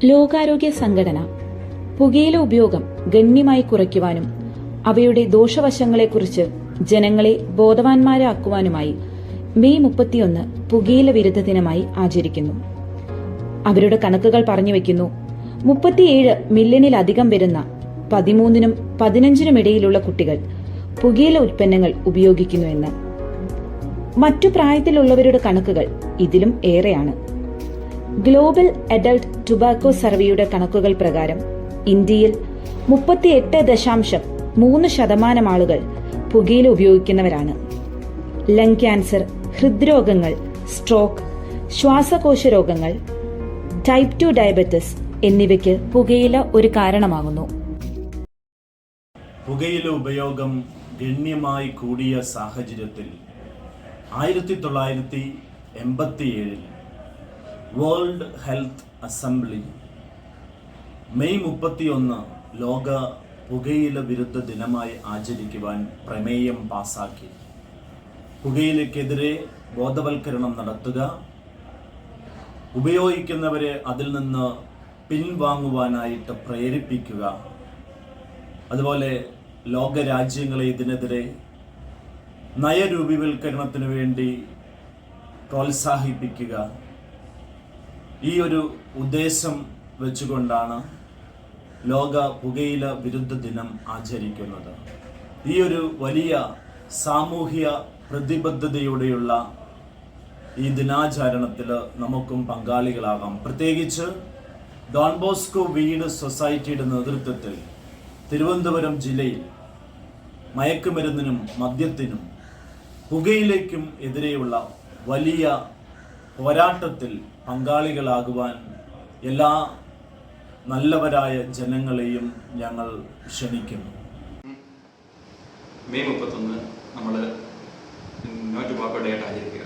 ലോകാരോഗ്യ സംഘടന പുകയില ഉപയോഗം ഗണ്യമായി കുറയ്ക്കുവാനും അവയുടെ ദോഷവശങ്ങളെക്കുറിച്ച് ജനങ്ങളെ ബോധവാന്മാരാക്കുവാനുമായി മെയ് 31 പുകയില വിരുദ്ധ ദിനമായി ആചരിക്കുന്നു. അവരുടെ കണക്കുകൾ പറഞ്ഞുവെക്കുന്നു, 37 മില്യണിലധികം വരുന്ന 13നും 15നും ഇടയിലുള്ള കുട്ടികൾ പുകയില ഉൽപ്പന്നങ്ങൾ ഉപയോഗിക്കുന്നുവെന്ന്. മറ്റു പ്രായത്തിലുള്ളവരുടെ കണക്കുകൾ ഇതിലും ഏറെയാണ്. ഗ്ലോബൽ അഡൾട്ട് ടുബാക്കോ സർവേയുടെ കണക്കുകൾ പ്രകാരം ഇന്ത്യയിൽ 38.3% ആളുകൾ പുകയില ഉപയോഗിക്കുന്നവരാണ്. ലങ് ക്യാൻസർ, ഹൃദ്രോഗങ്ങൾ, സ്ട്രോക്ക്, ശ്വാസകോശ രോഗങ്ങൾ, ടൈപ്പ് 2 ഡയബറ്റിസ് എന്നിവയ്ക്ക് പുകയില ഒരു കാരണമാകുന്നു. പുകയില ഉപയോഗം ഗണ്യമായി കൂടിയ സാഹചര്യത്തിൽ 1987 വേൾഡ് ഹെൽത്ത് അസംബ്ലി മെയ് 31 ലോക പുകയില വിരുദ്ധ ദിനമായി ആചരിക്കുവാൻ പ്രമേയം പാസാക്കി. പുകയിലയ്ക്കെതിരെ ബോധവൽക്കരണം നടത്തുക, ഉപയോഗിക്കുന്നവരെ അതിൽ നിന്ന് പിൻവാങ്ങുവാനായിട്ട് പ്രേരിപ്പിക്കുക, അതുപോലെ ലോകരാജ്യങ്ങളെ ഇതിനെതിരെ നയരൂപീകരണത്തിനു വേണ്ടി പ്രോത്സാഹിപ്പിക്കുക. ഈ ഒരു ഉദ്ദേശം വെച്ചുകൊണ്ടാണ് ലോക പുകയില വിരുദ്ധ ദിനം ആചരിക്കുന്നത്. ഈ ഒരു വലിയ സാമൂഹ്യ പ്രതിബദ്ധതയോടെയുള്ള ഈ ദിനാചരണത്തിൽ നമുക്കും പങ്കാളികളാകാം. പ്രത്യേകിച്ച് ഡോൺ ബോസ്കോ വീട് സൊസൈറ്റിയുടെ നേതൃത്വത്തിൽ തിരുവനന്തപുരം ജില്ലയിൽ മയക്കുമരുന്നിനും മദ്യത്തിനും പുകയിലേക്കും എതിരെയുള്ള വലിയ പോരാട്ടത്തിൽ പങ്കാളികളാകുവാൻ എല്ലാ നല്ലവരായ ജനങ്ങളെയും ഞങ്ങൾ ക്ഷണിക്കുന്നു. മെയ് 31 നമ്മൾ നോ ടുബാക്കോ ഡേ ആയിട്ട് ആചരിക്കുക.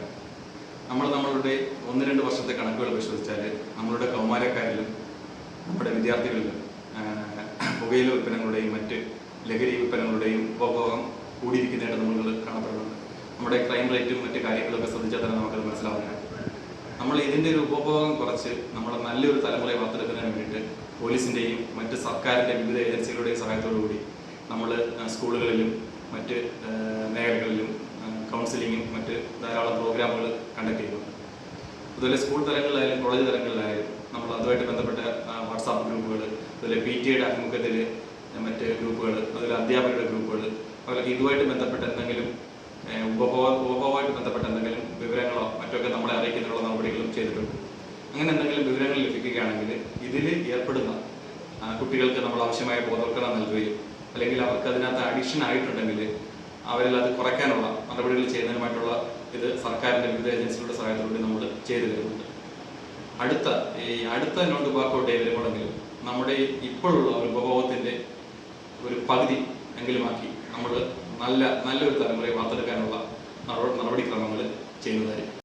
നമ്മളുടെ 1-2 വർഷത്തെ കണക്കുകൾ പരിശോധിച്ചാൽ നമ്മളുടെ കൗമാരക്കാരിലും നമ്മുടെ വിദ്യാർത്ഥികളിലും പുകയില ഉൽപ്പന്നങ്ങളുടെയും മറ്റ് ലഹരി ഉൽപ്പന്നങ്ങളുടെയും ഉപഭോഗം കൂടിയിരിക്കുന്നതായിട്ട് നമ്മൾ കാണപ്പെടുന്നുണ്ട്. നമ്മുടെ ക്രൈം റേറ്റും മറ്റു കാര്യങ്ങളൊക്കെ ശ്രദ്ധിച്ചാൽ തന്നെ നമുക്കത് മനസ്സിലാവുന്നതാണ്. നമ്മൾ ഇതിൻ്റെ ഒരു ഉപഭോഗം കുറച്ച് നമ്മുടെ നല്ലൊരു തലമുറയെ വാർത്തെടുക്കുന്നതിന് വേണ്ടിയിട്ട് പോലീസിൻ്റെയും മറ്റ് സർക്കാരിൻ്റെ വിവിധ ഏജൻസികളുടെയും സഹായത്തോടുകൂടി നമ്മൾ സ്കൂളുകളിലും മറ്റ് മേഖലകളിലും കൗൺസിലിങ്ങും മറ്റ് ധാരാളം പ്രോഗ്രാമുകൾ കണ്ടക്ട് ചെയ്യുന്നുണ്ട്. അതുപോലെ സ്കൂൾ തലങ്ങളിലായാലും കോളേജ് തലങ്ങളിലായാലും നമ്മൾ അതുമായിട്ട് ബന്ധപ്പെട്ട വാട്സാപ്പ് ഗ്രൂപ്പുകൾ, അതുപോലെ PTA ആഭിമുഖ്യത്തിൽ മറ്റ് ഗ്രൂപ്പുകൾ, അതുപോലെ അധ്യാപകരുടെ ഗ്രൂപ്പുകൾ, അതുപോലെ ഇതുമായിട്ട് ബന്ധപ്പെട്ട എന്തെങ്കിലും ഉപഭോഗമായിട്ട് ബന്ധപ്പെട്ട എന്തെങ്കിലും വിവരങ്ങളോ മറ്റൊക്കെ നമ്മളെ അറിയിക്കുന്നതിനുള്ള നടപടികളും ചെയ്തിട്ടുണ്ട്. അങ്ങനെ എന്തെങ്കിലും വിവരങ്ങൾ ലഭിക്കുകയാണെങ്കിൽ ഇതിൽ ഏർപ്പെടുന്ന കുട്ടികൾക്ക് നമ്മൾ ആവശ്യമായ ബോധവൽക്കരണം നൽകുകയും അല്ലെങ്കിൽ അവർക്ക് അതിനകത്ത് അഡിക്ഷൻ ആയിട്ടുണ്ടെങ്കിൽ അവരിൽ അത് കുറയ്ക്കാനുള്ള നടപടികൾ ചെയ്യുന്നതിനുമായിട്ടുള്ള ഇത് സർക്കാരിൻ്റെ വിവിധ ഏജൻസികളുടെ സഹായത്തോടെ നമ്മൾ ചെയ്തു തരുന്നുണ്ട്. അടുത്ത നോൺ ടുബാക്കോ ഡേ വരുമ്പോഴെങ്കിലും നമ്മുടെ ഇപ്പോഴുള്ള ഒരു ഉപഭോഗത്തിൻ്റെ ഒരു പകുതി എങ്കിലുമാക്കി നമ്മൾ നല്ലൊരു തലമുറയെ വാർത്തെടുക്കാനുള്ള നടപടിക്രമങ്ങൾ ചെയ്യുന്നതായിരിക്കും.